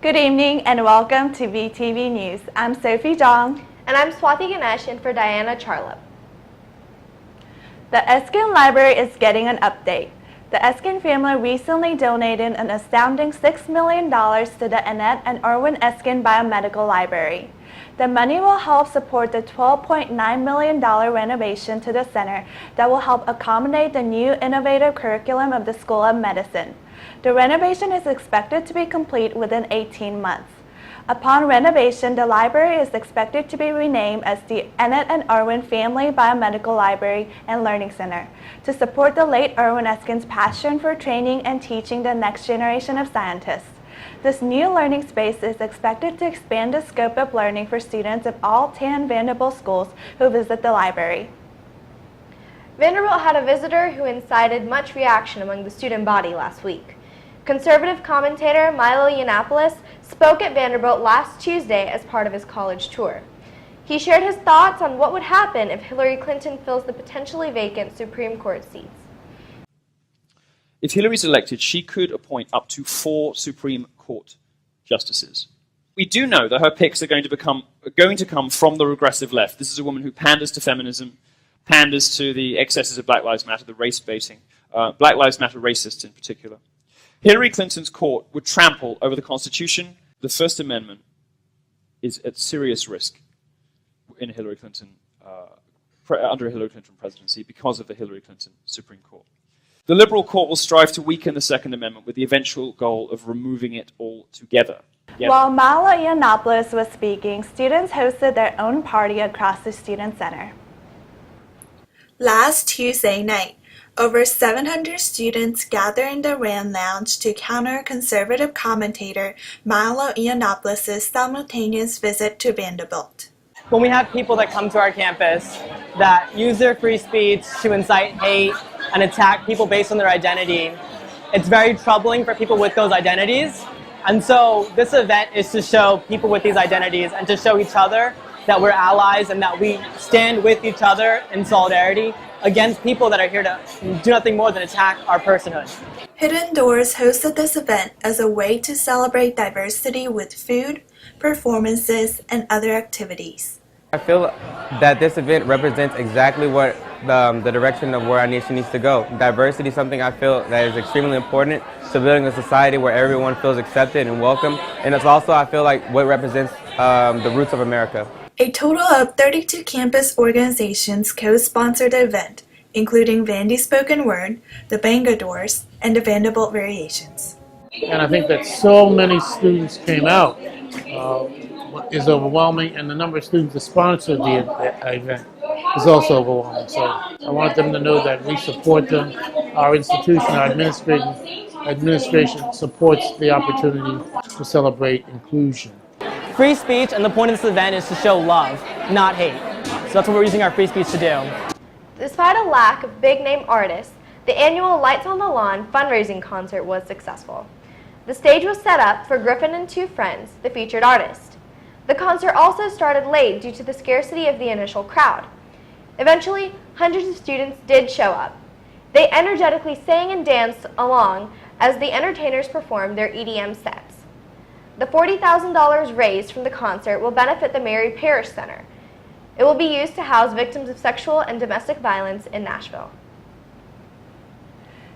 Good evening and welcome to VTV News. I'm Sophie Zhang. And I'm Swati Ganesh in for Diana Charlap. The Eskin Library is getting an update. The Eskin family recently donated an astounding $6 million to the Annette and Erwin Eskin Biomedical Library. The money will help support the $12.9 million renovation to the center that will help accommodate the new innovative curriculum of the School of Medicine. The renovation is expected to be complete within 18 months. Upon renovation, the library is expected to be renamed as the Annette and Erwin Family Biomedical Library and Learning Center to support the late Erwin Eskin's passion for training and teaching the next generation of scientists. This new learning space is expected to expand the scope of learning for students of all 10 Vanderbilt schools who visit the library. Vanderbilt had a visitor who incited much reaction among the student body last week. Conservative commentator Milo Yiannopoulos spoke at Vanderbilt last Tuesday as part of his college tour. He shared his thoughts on what would happen if Hillary Clinton fills the potentially vacant Supreme Court seats. If Hillary's elected, she could appoint up to 4 Supreme Court justices. We do know that her picks are going to come from the regressive left. This is a woman who panders to feminism, panders to the excesses of Black Lives Matter, the race baiting, Black Lives Matter racists in particular. Hillary Clinton's court would trample over the Constitution. The First Amendment is at serious risk in Hillary Clinton, under a Hillary Clinton presidency because of the Hillary Clinton Supreme Court. The liberal court will strive to weaken the Second Amendment with the eventual goal of removing it altogether. While Milo Yiannopoulos was speaking, students hosted their own party across the Student Center. Last Tuesday night, over 700 students gathered in the Rand Lounge to counter conservative commentator Milo Yiannopoulos' simultaneous visit to Vanderbilt. When we have people that come to our campus that use their free speech to incite hate and attack people based on their identity, it's very troubling for people with those identities. And so this event is to show people with these identities and to show each other that we're allies and that we stand with each other in solidarity against people that are here to do nothing more than attack our personhood. Hidden Doors hosted this event as a way to celebrate diversity with food, performances, and other activities. I feel that this event represents exactly what the direction of where our nation needs to go. Diversity is something I feel that is extremely important to building a society where everyone feels accepted and welcome. And it's also, I feel like, what represents the roots of America. A total of 32 campus organizations co-sponsored the event, including Vandy Spoken Word, the Bangadores, and the Vanderbilt Variations. And I think that so many students came out is overwhelming, and the number of students that sponsored the event is also overwhelming. So I want them to know that we support them. Our institution, our administration supports the opportunity to celebrate inclusion. Free speech, and the point of this event is to show love, not hate. So that's what we're using our free speech to do. Despite a lack of big-name artists, the annual Lights on the Lawn fundraising concert was successful. The stage was set up for Griffin and Two Friends, the featured artist. The concert also started late due to the scarcity of the initial crowd. Eventually, hundreds of students did show up. They energetically sang and danced along as the entertainers performed their EDM sets. The $40,000 raised from the concert will benefit the Mary Parrish Center. It will be used to house victims of sexual and domestic violence in Nashville.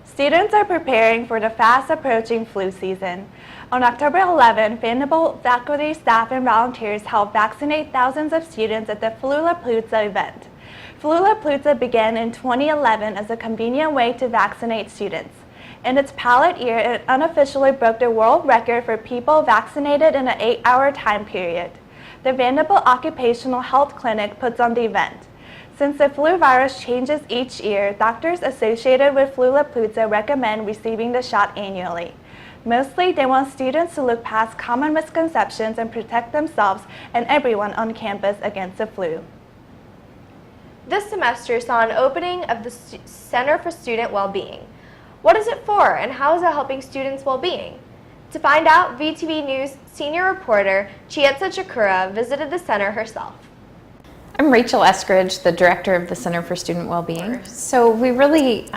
Students are preparing for the fast-approaching flu season. On October 11, Vanderbilt faculty, staff, and volunteers helped vaccinate thousands of students at the Flulapalooza event. Flulapalooza began in 2011 as a convenient way to vaccinate students. In its pilot year, it unofficially broke the world record for people vaccinated in an 8-hour time period. The Vanderbilt Occupational Health Clinic puts on the event. Since the flu virus changes each year, doctors associated with Flulapalooza recommend receiving the shot annually. Mostly, they want students to look past common misconceptions and protect themselves and everyone on campus against the flu. This semester saw an opening of the Center for Student Wellbeing. What is it for, and how is it helping students' well-being? To find out, VTV News senior reporter Chietza Chakura visited the center herself. I'm Rachel Eskridge, the director of the Center for Student Wellbeing. So we really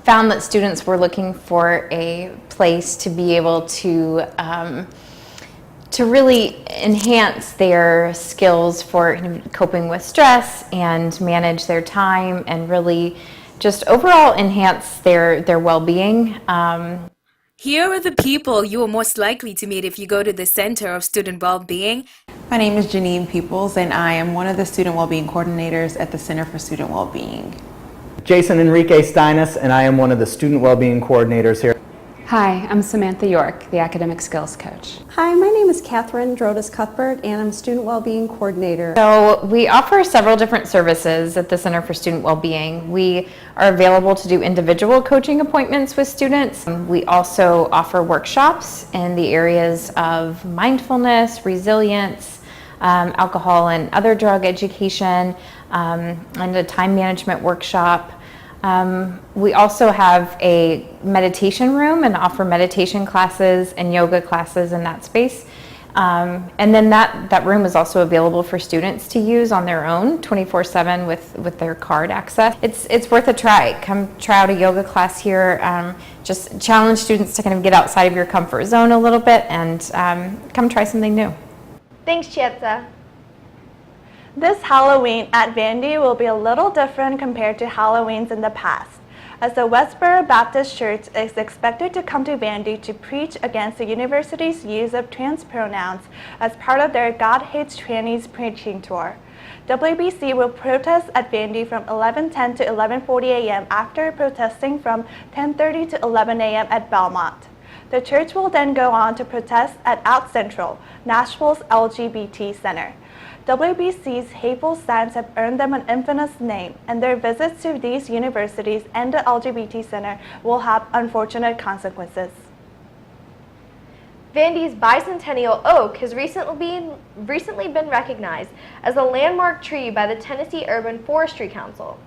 found that students were looking for a place to be able to to really enhance their skills for coping with stress and manage their time and really just overall enhance their well-being. Here are the people you are most likely to meet if you go to the Center of Student Wellbeing. My name is Janine Peoples, and I am one of the Student Wellbeing Coordinators at the Center for Student Wellbeing. Jason Enrique Steinis, and I am one of the Student Wellbeing Coordinators here. Hi, I'm Samantha York, the Academic Skills Coach. Hi, my name is Catherine Drodas-Cuthbert, and I'm Student Wellbeing Coordinator. So we offer several different services at the Center for Student Wellbeing. We are available to do individual coaching appointments with students. We also offer workshops in the areas of mindfulness, resilience, alcohol and other drug education, and a time management workshop. We also have a meditation room and offer meditation classes and yoga classes in that space. And then that room is also available for students to use on their own 24/7 with their card access. It's worth a try. Come try out a yoga class here. Just challenge students to kind of get outside of your comfort zone a little bit and come try something new. Thanks, Chietza. This Halloween at Vandy will be a little different compared to Halloweens in the past, as the Westboro Baptist Church is expected to come to Vandy to preach against the university's use of trans pronouns as part of their God Hates Trannies preaching tour. WBC will protest at Vandy from 11:10 to 11:40 a.m. after protesting from 10:30 to 11 a.m. at Belmont. The church will then go on to protest at Out Central, Nashville's LGBT Center. WBC's hateful signs have earned them an infamous name, and their visits to these universities and the LGBT Center will have unfortunate consequences. Vandy's bicentennial oak has recently been recognized as a landmark tree by the Tennessee Urban Forestry Council.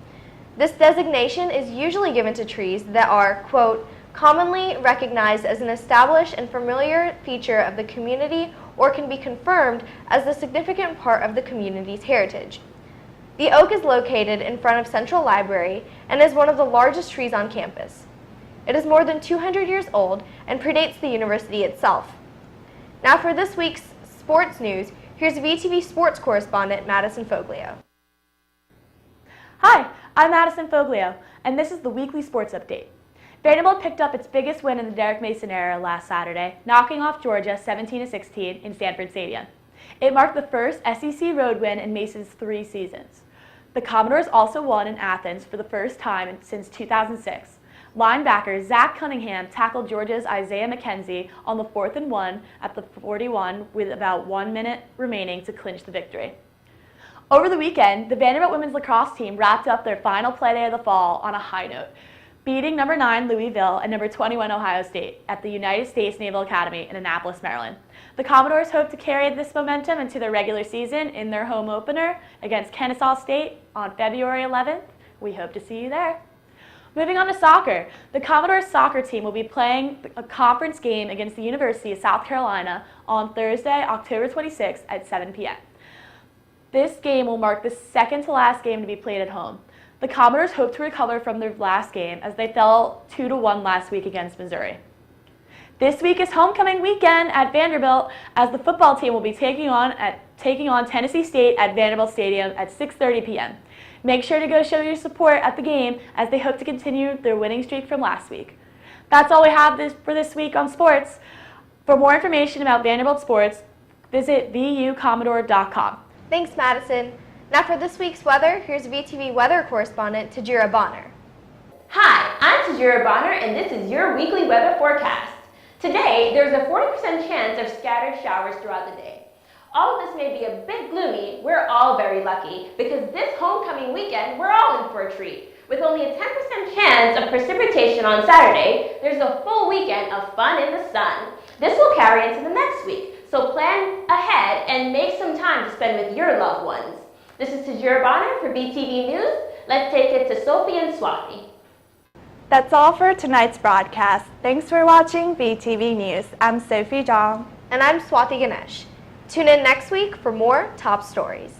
This designation is usually given to trees that are, quote, commonly recognized as an established and familiar feature of the community or can be confirmed as a significant part of the community's heritage. The oak is located in front of Central Library and is one of the largest trees on campus. It is more than 200 years old and predates the university itself. Now for this week's sports news, here's VTV sports correspondent Madison Foglio. Hi, I'm Madison Foglio, and this is the weekly sports update. Vanderbilt picked up its biggest win in the Derek Mason era last Saturday, knocking off Georgia 17-16 in Sanford Stadium. It marked the first SEC road win in Mason's 3 seasons. The Commodores also won in Athens for the first time since 2006. Linebacker Zach Cunningham tackled Georgia's Isaiah McKenzie on the 4th and 1 at the 41 with about 1 minute remaining to clinch the victory. Over the weekend, the Vanderbilt women's lacrosse team wrapped up their final play day of the fall on a high note, beating number 9 Louisville and number 21 Ohio State at the United States Naval Academy in Annapolis, Maryland. The Commodores hope to carry this momentum into their regular season in their home opener against Kennesaw State on February 11th. We hope to see you there. Moving on to soccer, the Commodores soccer team will be playing a conference game against the University of South Carolina on Thursday, October 26th at 7 p.m. This game will mark the second to last game to be played at home. The Commodores hope to recover from their last game as they fell 2-1 last week against Missouri. This week is homecoming weekend at Vanderbilt as the football team will be taking on Tennessee State at Vanderbilt Stadium at 6:30 p.m. Make sure to go show your support at the game as they hope to continue their winning streak from last week. That's all we have for this week on sports. For more information about Vanderbilt sports, visit vucommodore.com. Thanks, Madison. Now for this week's weather, here's VTV weather correspondent Tajira Bonner. Hi, I'm Tajira Bonner, and this is your weekly weather forecast. Today, there's a 40% chance of scattered showers throughout the day. All of this may be a bit gloomy. We're all very lucky because this homecoming weekend, we're all in for a treat. With only a 10% chance of precipitation on Saturday, there's a full weekend of fun in the sun. This will carry into the next week, so plan ahead and make some time to spend with your loved ones. This is Tajira Bonner for VTV News. Let's take it to Sophie and Swati. That's all for tonight's broadcast. Thanks for watching VTV News. I'm Sophie Jong. And I'm Swati Ganesh. Tune in next week for more top stories.